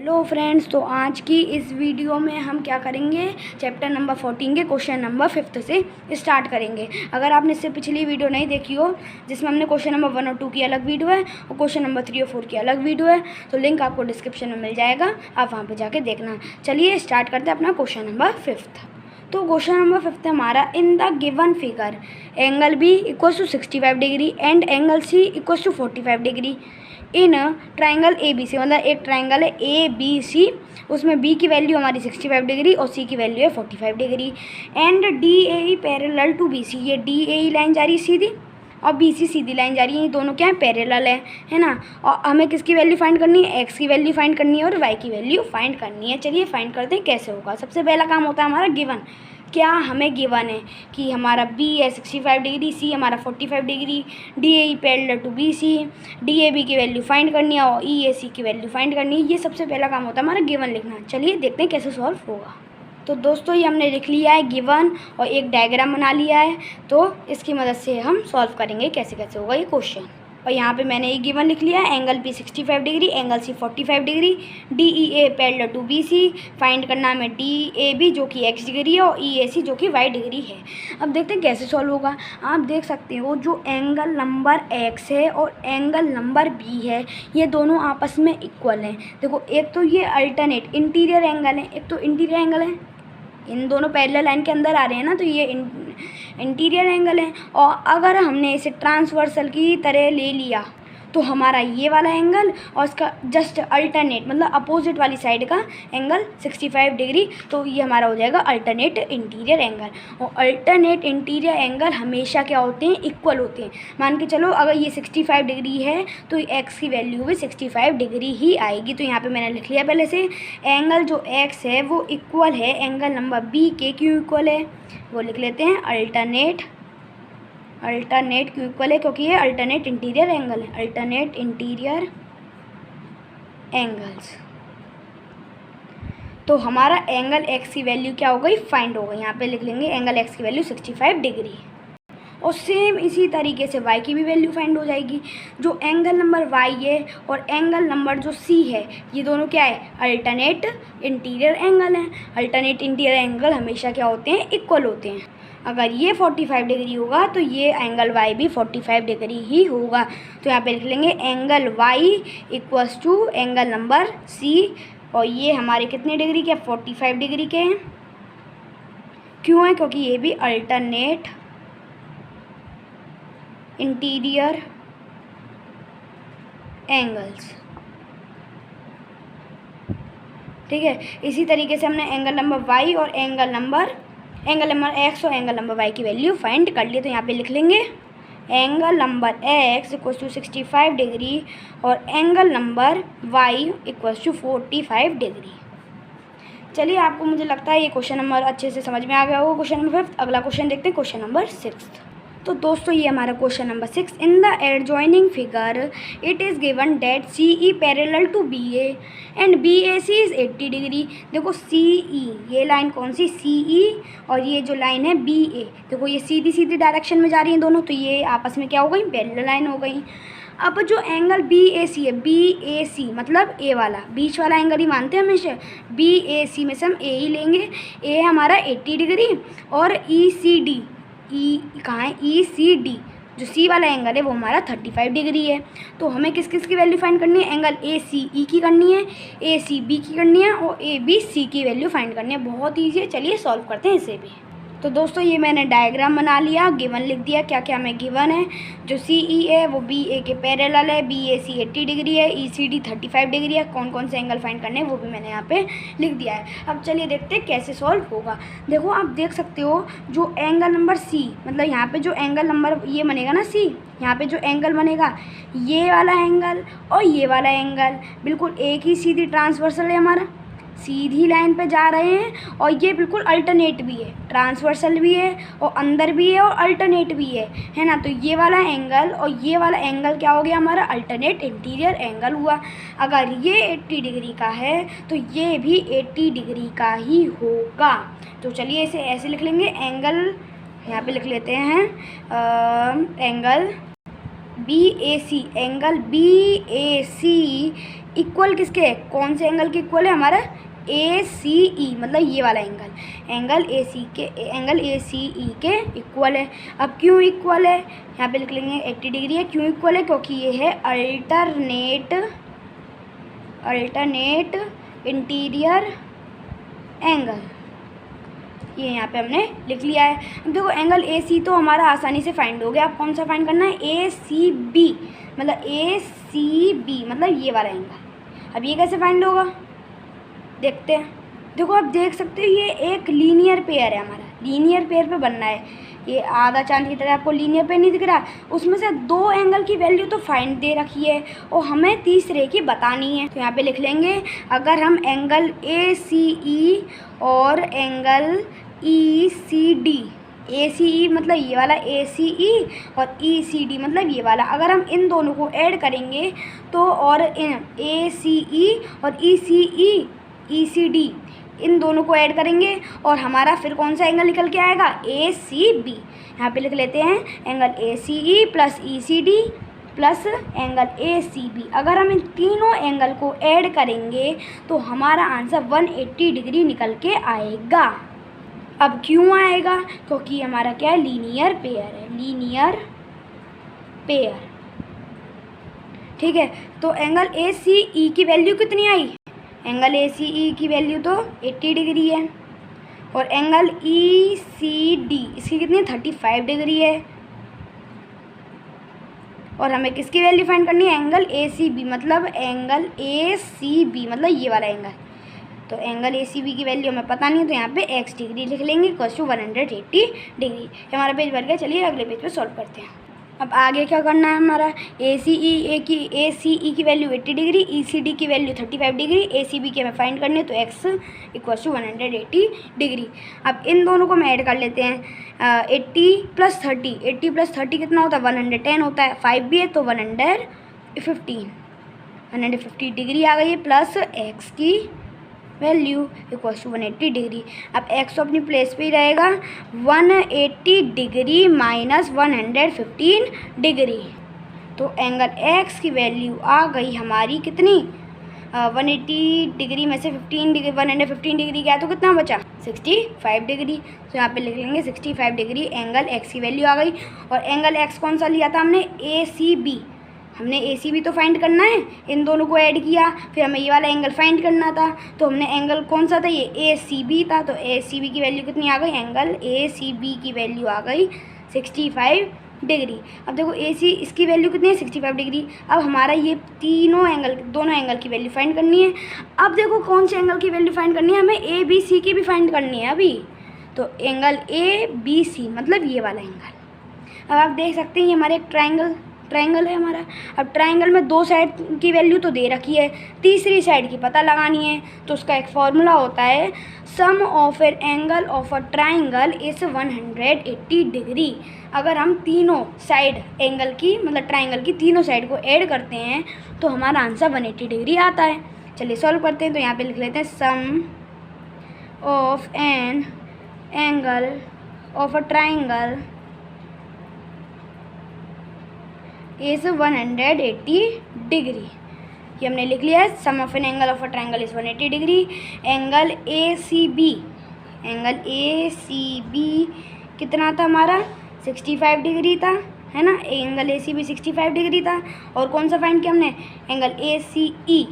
Hello friends, तो आज की इस वीडियो में हम क्या करेंगे, चैप्टर नंबर 14 के क्वेश्चन नंबर 5 से स्टार्ट करेंगे। अगर आपने इससे पिछली वीडियो नहीं देखी हो जिसमें हमने क्वेश्चन नंबर 1 और 2 की अलग वीडियो है और क्वेश्चन नंबर 3 और 4 की अलग वीडियो है, तो लिंक आपको डिस्क्रिप्शन में मिल जाएगा, आप वहाँ पर जाके देखना। चलिए स्टार्ट करते हैं अपना क्वेश्चन नंबर 5। तो क्वेश्चन नंबर 5 हमारा, in the given figure angle B equals to 65 degree and angle C equals to 45 degree in triangle A B C. मतलब एक ट्राइंगल है ए बी सी, उसमें बी की वैल्यू हमारी 65 डिग्री और सी की वैल्यू है 45 degree. And D A E parallel to B C, ये डी ए ई लाइन जा रही है सीधी और बी सी सीधी लाइन जा रही है, ये दोनों क्या है, पैरेलल है ना। और हमें किसकी वैल्यू फाइंड करनी है, एक्स की वैल्यू फाइंड करनी है और वाई की वैल्यू फाइंड करनी है। चलिए फाइंड करते हैं कैसे होगा। सबसे पहला काम होता है हमारा गिवन। क्या हमें गिवन है कि हमारा बी है 65 डिग्री, सी हमारा 45 degree, D A E parallel to B C, D A B की वैल्यू फाइंड करनी है और ई ए सी की वैल्यू फाइंड करनी है। ये सबसे पहला काम होता है हमारा गिवन लिखना। चलिए देखते हैं कैसे सॉल्व होगा। तो दोस्तों ये हमने लिख लिया है गिवन और एक डायग्राम बना लिया है, तो इसकी मदद से हम सॉल्व करेंगे कैसे कैसे होगा ये क्वेश्चन। और यहाँ पे मैंने एक गिवन लिख लिया है, angle B 65 degree, angle C 45 degree, D E A parallel to B C, find करना है डी ए बी जो कि एक्स डिग्री है और ई ए सी जो कि वाई डिग्री है। अब देखते हैं कैसे सॉल्व होगा। आप देख सकते हो जो एंगल नंबर एक्स है और एंगल नंबर बी है, ये दोनों आपस में इक्वल हैं। देखो एक तो ये अल्टरनेट इंटीरियर एंगल है, एक तो इंटीरियर एंगल है, इन दोनों पैरेलल लाइन के अंदर आ रहे हैं ना, तो ये इंटीरियर एंगल है। और अगर हमने इसे ट्रांसवर्सल की तरह ले लिया तो हमारा ये वाला एंगल और इसका जस्ट अल्टरनेट मतलब अपोजिट वाली साइड का एंगल 65 डिग्री, तो ये हमारा हो जाएगा अल्टरनेट इंटीरियर एंगल। और अल्टरनेट इंटीरियर एंगल हमेशा क्या होते हैं, इक्वल होते हैं। मान के चलो अगर ये 65 डिग्री है तो एक्स की वैल्यू भी 65 डिग्री ही आएगी। तो यहाँ पे मैंने लिख लिया पहले से, एंगल जो एक्स है वो इक्वल है एंगल नंबर बी के। क्यों इक्वल है वो लिख लेते हैं, अल्टरनेट क्यों इक्वल है, क्योंकि ये अल्टरनेट इंटीरियर एंगल है, अल्टरनेट इंटीरियर एंगल्स। तो हमारा एंगल एक्स की वैल्यू क्या हो गई, फाइंड हो गई। यहाँ पे लिख लेंगे एंगल एक्स की वैल्यू 65 डिग्री। और सेम इसी तरीके से वाई की भी वैल्यू फाइंड हो जाएगी। जो एंगल नंबर वाई है और एंगल नंबर जो सी है, ये दोनों क्या है, अल्टरनेट इंटीरियर एंगल हैं। अल्टरनेट इंटीरियर एंगल हमेशा क्या होते हैं, इक्वल होते हैं। अगर ये 45 डिग्री होगा तो ये एंगल वाई भी 45 डिग्री ही होगा। तो यहाँ पे लिख लेंगे angle Y equals to angle number C, और ये हमारे कितने डिग्री के, 45 डिग्री के हैं। क्यों है, क्योंकि ये भी अल्टरनेट इंटीरियर एंगल्स, ठीक है। इसी तरीके से हमने एंगल नंबर वाई और एंगल नंबर एक्स और एंगल नंबर वाई की वैल्यू फाइंड कर ली। तो यहाँ पे लिख लेंगे angle number X equals to 65 degree और angle number Y equals to 45 degree. चलिए आपको मुझे लगता है ये क्वेश्चन नंबर अच्छे से समझ में आ गया होगा। क्वेश्चन नंबर 5, अगला क्वेश्चन देखते हैं, क्वेश्चन नंबर 6। तो दोस्तों ये हमारा question number 6, in the adjoining figure it is given that C E parallel to B A and B A C is 80 degree. देखो सी ई, ये लाइन कौन सी, सी ई, और ये जो लाइन है बी ए, देखो ये सीधी सीधी डायरेक्शन में जा रही हैं दोनों, तो ये आपस में क्या हो गई, पैरेलल लाइन हो गई। अब जो एंगल बी ए सी है, बी ए सी मतलब ए वाला, बीच वाला एंगल ही मानते हैं हमेशा, बी ए सी में से हम ए ही लेंगे। ए हमारा 80 डिग्री और ई सी डी, ई कहाँ है, ई सी डी जो सी वाला एंगल है वो हमारा 35 डिग्री है। तो हमें किस किस की वैल्यू फाइंड करनी है, एंगल ए सी ई की करनी है, ए सी बी की करनी है और ए बी सी की वैल्यू फाइंड करनी है। बहुत ईजी है, चलिए सॉल्व करते हैं इसे भी। तो दोस्तों ये मैंने डायग्राम बना लिया, गिवन लिख दिया, क्या क्या हमें गिवन है। जो सी ई है वो बी ए के पैरेलल है, बी ए सी 80 डिग्री है, ई सी डी 35 डिग्री है। कौन कौन से एंगल फाइंड करने हैं वो भी मैंने यहाँ पे लिख दिया है। अब चलिए देखते हैं कैसे सॉल्व होगा। देखो आप देख सकते हो जो एंगल नंबर सी, मतलब यहाँ पे जो एंगल नंबर ये बनेगा ना सी, यहाँ पे जो एंगल बनेगा ये वाला एंगल और ये वाला एंगल बिल्कुल एक ही सीधी ट्रांसवर्सल है, हमारा सीधी लाइन पे जा रहे हैं। और ये बिल्कुल अल्टरनेट भी है, ट्रांसवर्सल भी है और अंदर भी है और अल्टरनेट भी है ना। तो ये वाला एंगल और ये वाला एंगल क्या हो गया, हमारा अल्टरनेट इंटीरियर एंगल हुआ। अगर ये 80 डिग्री का है तो ये भी 80 डिग्री का ही होगा। तो चलिए इसे ऐसे लिख लेंगे, एंगल यहाँ पे लिख लेते हैं angle B A C, angle B A C equal किसके है, कौन से एंगल के इक्वल है, हमारा ACE, मतलब ये वाला एंगल एंगल ACE के इक्वल है। अब क्यों इक्वल है, यहाँ पे लिख लेंगे 80 डिग्री है। क्यों इक्वल है, क्योंकि ये है अल्टरनेट इंटीरियर एंगल, ये यहाँ पे हमने लिख लिया है। अब देखो एंगल AC तो हमारा आसानी से फाइंड हो गया। अब कौन सा फाइंड करना है, ACB, मतलब ACB मतलब ये वाला एंगल। अब ये कैसे फाइंड होगा, देखते हैं। देखो आप देख सकते हो ये एक लीनियर पेयर है, हमारा लीनियर पेयर पे बनना है। ये आधा चांद की तरह आपको लीनियर पेयर नहीं दिख रहा, उसमें से 2 एंगल की वैल्यू तो फाइंड दे रखी है और हमें तीसरे की बतानी है। तो यहाँ पे लिख लेंगे, अगर हम एंगल ACE और एंगल ECD, ACE मतलब ये वाला ACE और ECD मतलब ये वाला, अगर हम इन दोनों को ऐड करेंगे तो, और इन ACE और ECD इन दोनों को ऐड करेंगे और हमारा फिर कौन सा एंगल निकल के आएगा, ACB। यहाँ पे लिख लेते हैं angle ACE plus ECD plus angle ACB। अगर हम इन तीनों एंगल को ऐड करेंगे तो हमारा आंसर 180 डिग्री निकल के आएगा। अब क्यों आएगा, क्योंकि हमारा क्या है, लीनियर पेयर है, लीनियर पेयर। ठीक है, तो एंगल ACE की वैल्यू कितनी आई, एंगल ACE की वैल्यू तो 80 डिग्री है और एंगल ECD इसकी कितनी है, 35 डिग्री है। और हमें किसकी वैल्यू फाइंड करनी है, एंगल ACB मतलब एंगल ACB मतलब ये वाला एंगल। तो एंगल ACB की वैल्यू हमें पता नहीं है, तो यहाँ पे x डिग्री लिख लेंगे इक्वल्स टू 180 डिग्री। हमारा पेज भर गया, चलिए अगले पेज पे सॉल्व करते हैं। अब आगे क्या करना है, हमारा ACE की वैल्यू 80 डिग्री, ECD की वैल्यू 35 डिग्री, ACB की हमें फाइंड करनी है, तो x इक्वल्स टू 180 डिग्री। अब इन दोनों को हम ऐड कर लेते हैं, 80 प्लस 30 कितना होता है, 110 होता है, 5 भी है तो 150 डिग्री आ गई है, प्लस x की वैल्यू इक्वल्स टू 180 डिग्री। अब x तो अपनी प्लेस पे ही रहेगा, 180 डिग्री माइनस 115 डिग्री, तो एंगल x की वैल्यू आ गई हमारी कितनी, 180 डिग्री में से 115 डिग्री गया तो कितना बचा, 65 डिग्री। तो यहाँ पे लिख लेंगे 65 डिग्री एंगल x की वैल्यू आ गई। और एंगल x कौन सा लिया था हमने, ACB, हमने ACB तो फाइंड करना है, इन दोनों को ऐड किया, फिर हमें ये वाला एंगल फाइंड करना था, तो हमने एंगल कौन सा था, ये ACB था, तो ACB की वैल्यू कितनी आ गई, एंगल ACB की वैल्यू आ गई 65 डिग्री। अब देखो इसकी वैल्यू कितनी है, 65 डिग्री। अब हमारा ये दोनों एंगल की वैल्यू फाइंड करनी है। अब देखो कौन से एंगल की वैल्यू फाइंड करनी है, हमें ABC की भी फाइंड करनी है अभी, तो एंगल ABC मतलब ये वाला एंगल। अब आप देख सकते हैं ये हमारे एक ट्रायंगल है हमारा। अब ट्रायंगल में 2 साइड की वैल्यू तो दे रखी है, तीसरी साइड की पता लगानी है, तो उसका एक फॉर्मूला होता है, sum of an angle of a triangle is 180 degree. अगर हम तीनों साइड एंगल की मतलब ट्रायंगल की तीनों साइड को ऐड करते हैं तो हमारा आंसर 180 डिग्री आता है। चलिए सॉल्व करते हैं। तो यहाँ पे लिख लेते हैं sum of an angle of a triangle is 180 degree. ये हमने लिख लिया है, sum of an angle of a triangle is 180 degree. एंगल ACB कितना था हमारा, 65 डिग्री था, है ना। एंगल ACB 65 डिग्री था। और कौन सा फाइंड किया हमने, एंगल ACE।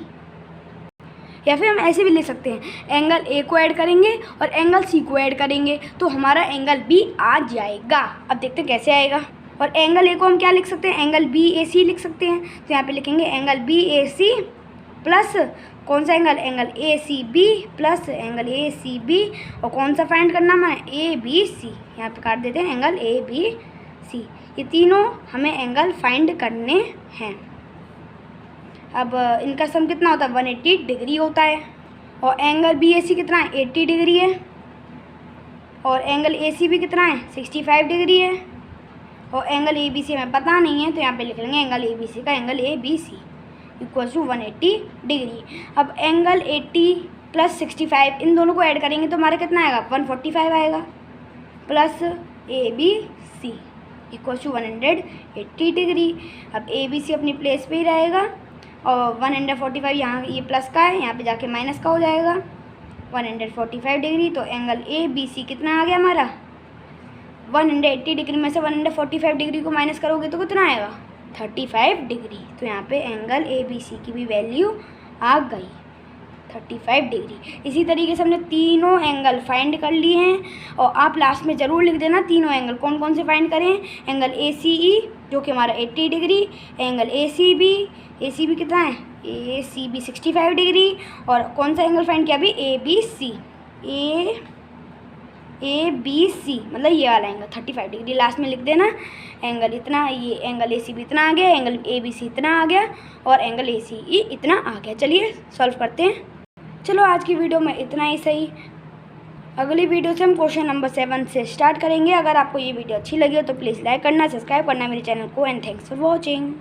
या फिर हम ऐसे भी लिख सकते हैं, एंगल A को ऐड करेंगे और एंगल C को ऐड करेंगे तो हमारा एंगल B आ जाएगा। अब देखते हैं कैसे आएगा। और एंगल A को हम क्या लिख सकते हैं, एंगल BAC लिख सकते हैं। तो यहाँ पे लिखेंगे एंगल BAC प्लस कौन सा angle, angle ACB plus angle ACB, और कौन सा फाइंड करना है, ABC। यहाँ पे काट देते हैं एंगल ABC। ये तीनों हमें एंगल फाइंड करने हैं। अब इनका सम कितना होता है, 180 डिग्री होता है। और एंगल BAC कितना है, 80 डिग्री है। और एंगल ACB कितना है, 65 डिग्री है। और एंगल ABC हमें पता नहीं है, तो यहाँ पे लिख लेंगे एंगल ABC का angle ABC equals to 180 degree. अब एंगल 80 प्लस 65 इन दोनों को ऐड करेंगे तो हमारा कितना आएगा, 145 आएगा, plus ABC equals to 180 degree. अब ABC अपनी प्लेस पे ही रहेगा, और 145 यहाँ ये प्लस का है, यहाँ पे जाके माइनस का हो जाएगा 145 डिग्री। तो एंगल ए बी सी कितना आ गया हमारा 180 डिग्री में से 145 डिग्री को माइनस करोगे तो कितना आएगा 35 डिग्री। तो यहाँ पे एंगल ए बी सी की भी वैल्यू आ गई 35 डिग्री। इसी तरीके से हमने तीनों एंगल फाइंड कर लिए हैं और आप लास्ट में ज़रूर लिख देना तीनों एंगल कौन कौन से फाइंड करें। एंगल ए सी ई जो कि हमारा 80 degree, angle A C B कितना है ए सी बी 65 डिग्री, और कौन सा एंगल फाइंड किया अभी ए बी सी मतलब ये वाला एंगल 35 डिग्री लास्ट में लिख देना। एंगल इतना, ये एंगल ए सी बी इतना आ गया, एंगल ए बी सी इतना आ गया और एंगल ए सी ई इतना आ गया। चलिए सॉल्व करते हैं। चलो आज की वीडियो में इतना ही सही। अगली वीडियो से हम क्वेश्चन नंबर 7 से स्टार्ट करेंगे। अगर आपको ये वीडियो अच्छी लगी हो तो प्लीज़ लाइक करना, सब्सक्राइब करना मेरे चैनल को, एंड थैंक्स फॉर वॉचिंग।